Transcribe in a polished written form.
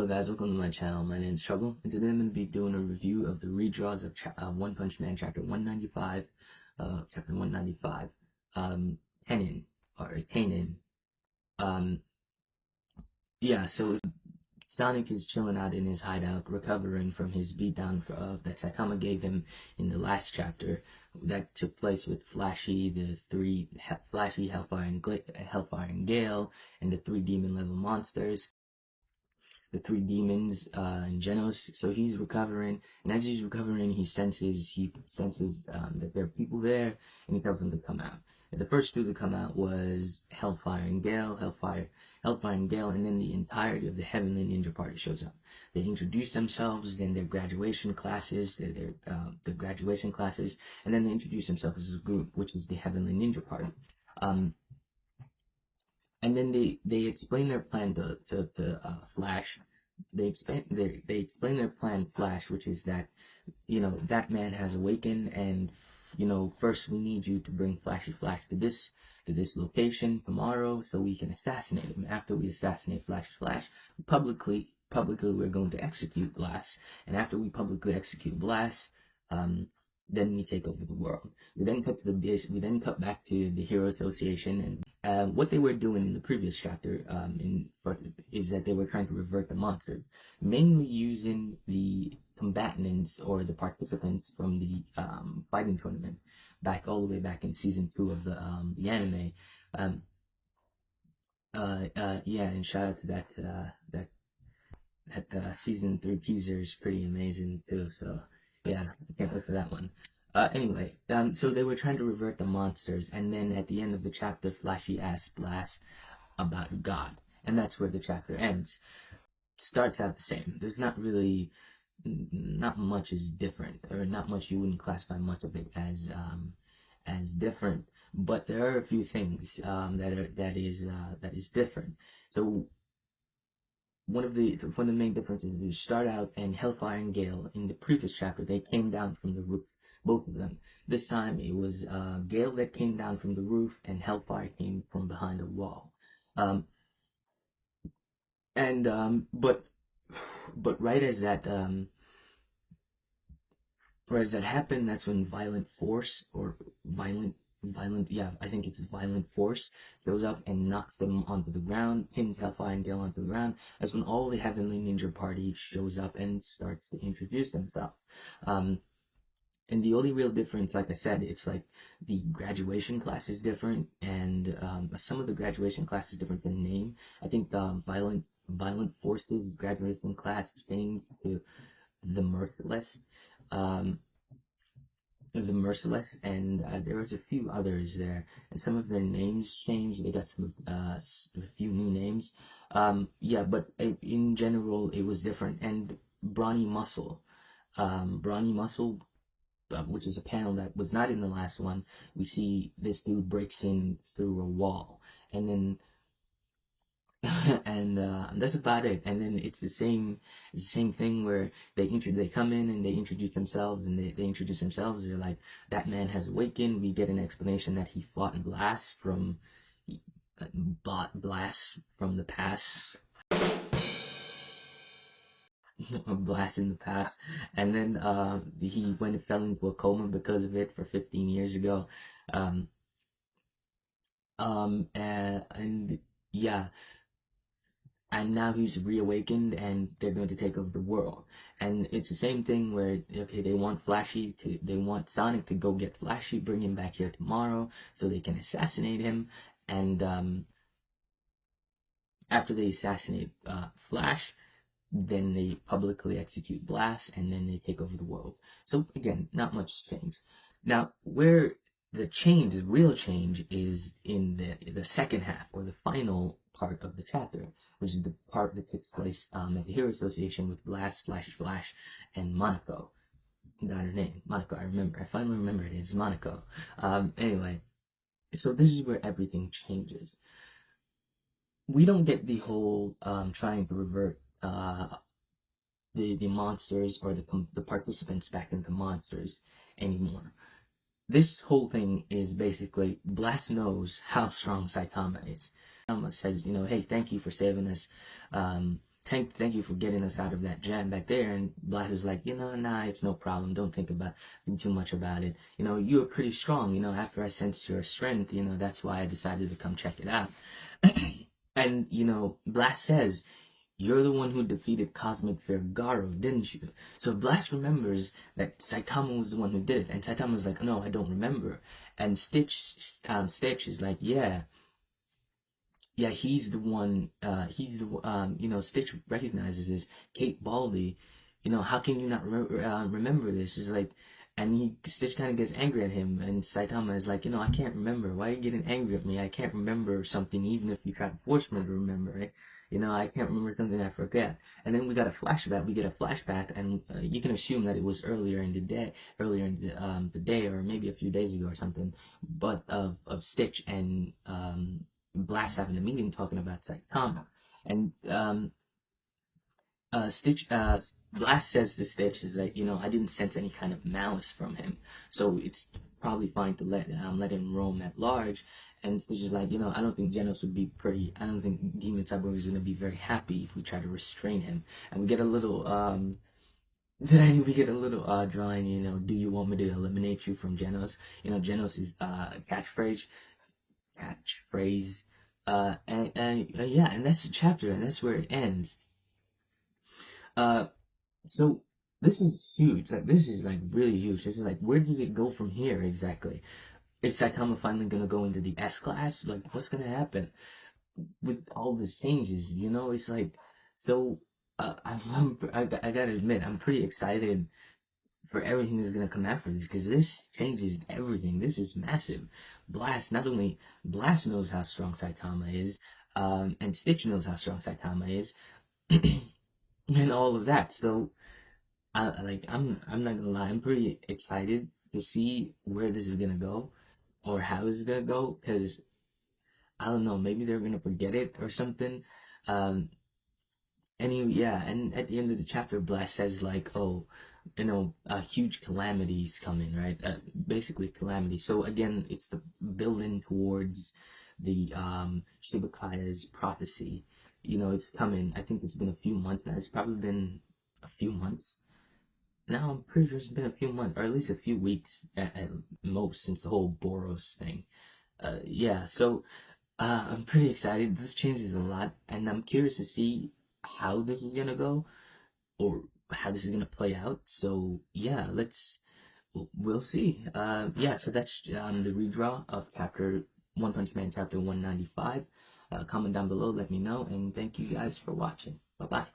guys, welcome to my channel. My name is Trouble, and today I'm going to be doing a review of the redraws of One Punch Man chapter 195, Kenin, or Kanin. Um, yeah, so Sonic is chilling out in his hideout, recovering from his beatdown that Saitama gave him in the last chapter that took place with Flashy, the Flashy, Hellfire, and Gale, and the three demon level monsters. The three demons and Genos. So he's recovering, and as he's recovering, he senses that there are people there, and he tells them to come out. And the first two to come out was Hellfire and Gale, and then the entirety of the Heavenly Ninja Party shows up. They introduce themselves, then their graduation classes, the graduation classes, and then they introduce themselves as a group, which is the Heavenly Ninja Party. And then they explain their plan to Flash. They explain their plan to Flash, which is that that man has awakened, and first we need you to bring Flashy Flash to this location tomorrow so we can assassinate him. After we assassinate Flashy Flash, publicly we're going to execute Blast, and after we publicly execute Blast, then we take over the world. We then cut to the base. We then cut back to the Hero Association, and what they were doing in the previous chapter is that they were trying to revert the monster, mainly using the combatants or the participants from the fighting tournament all the way back in season 2 of the anime. Yeah, and shout out to that season 3 teaser is pretty amazing too. So yeah, I can't wait for that one. Anyway, so they were trying to revert the monsters, and then at the end of the chapter, Flashy asks Blast about God, and that's where the chapter ends. Starts out the same. There's not much is different, or not much. You wouldn't classify much of it as different, but there are a few things that is different. So one of the main differences is you start out, and Hellfire and Gale in the previous chapter, they came down from the roof, both of them. This time it was Gale that came down from the roof, and Hellfire came from behind a wall. Um, and but right as that happened, that's when violent force or violent, yeah, I think it's violent force goes up and knocks them onto the ground, pins Hellfire and Gale onto the ground. That's when all the Heavenly Ninja Party shows up and starts to introduce themselves. And the only real difference, like I said, it's like the graduation class is different, and some of the graduation class is different than name. I think the violent forces graduation class changed to the Merciless. Um, and there was a few others there, and some of their names changed. They got a few new names. Yeah, but in general, it was different. And Brawny Muscle, which is a panel that was not in the last one. We see this dude breaks in through a wall, and then and that's about it. And then it's the same thing where they come in and they introduce themselves, and they introduce themselves. They're like, that man has awakened. We get an explanation that he fought Blast from the past. A blast in the past, and then he went and fell into a coma because of it for 15 years ago. um and yeah, and now he's reawakened, and they're going to take over the world. And it's the same thing where, okay, they want Sonic to go get Flashy, bring him back here tomorrow so they can assassinate him. And after they assassinate Flash, then they publicly execute Blast, and then they take over the world. So again, not much change. Now, where the real change, is in the second half, or the final part of the chapter, which is the part that takes place at the Hero Association with Blast, Flashy Flash, and Monaco. Not her name, Monaco. I finally remembered it. It's Monaco. Anyway, so this is where everything changes. We don't get the whole trying to revert the monsters, or the participants back into monsters anymore. This whole thing is basically, Blast knows how strong Saitama is. Saitama says, hey, thank you for saving us. thank you for getting us out of that jam back there. And Blast is like, nah, it's no problem. Don't think too much about it. You were pretty strong. After I sensed your strength, that's why I decided to come check it out. And Blast says, you're the one who defeated Cosmic Vergaro, didn't you? So Blast remembers that Saitama was the one who did it, and Saitama's like, no, I don't remember. And Stitch is like, yeah, he's the one. Stitch recognizes this. Kate Baldy, how can you not remember this? Is like, and Stitch kind of gets angry at him, and Saitama is like, I can't remember. Why are you getting angry at me? I can't remember something, even if you try to force me to remember it. I can't remember something I forget. And then we got a flashback. We get a flashback, and you can assume that it was earlier in the day, or maybe a few days ago or something. But of Stitch and Blast having a meeting talking about Saitama, and Stitch, Blast says to Stitch is like, I didn't sense any kind of malice from him, so it's probably fine to let him roam at large. And Stitch is like, I don't think Genos would be pretty. I don't think Demon Cyborg is gonna be very happy if we try to restrain him. And we get a little then we get a little drawing. Do you want me to eliminate you from Genos? Genos is catchphrase. Yeah, and that's the chapter, and that's where it ends. Uh, so this is huge. Like this is like really huge. This is like, where does it go from here exactly? Is Saitama finally gonna go into the S class? Like, what's gonna happen with all these changes? It's like, so. I gotta admit, I'm pretty excited for everything that's gonna come after this, because this changes everything. This is massive. Not only Blast knows how strong Saitama is, and Stitch knows how strong Saitama is, and all of that. So, I'm not gonna lie, I'm pretty excited to see where this is gonna go, or how this is gonna go, because I don't know, maybe they're gonna forget it or something. Um, yeah, and at the end of the chapter, Blast says like, "Oh, a huge calamity's coming, right? Basically calamity." So again, it's the building towards the Shibakaya's prophecy. It's coming. I think it's been a few months now. It's probably been a few months. Now I'm pretty sure it's been a few months, or at least a few weeks at most, since the whole Boros thing. Yeah, so I'm pretty excited. This changes a lot, and I'm curious to see how this is gonna go, or how this is gonna play out. So yeah, we'll see. Yeah, so that's the redraw of chapter One Punch Man chapter 195. Comment down below, let me know, and thank you guys for watching. Bye bye.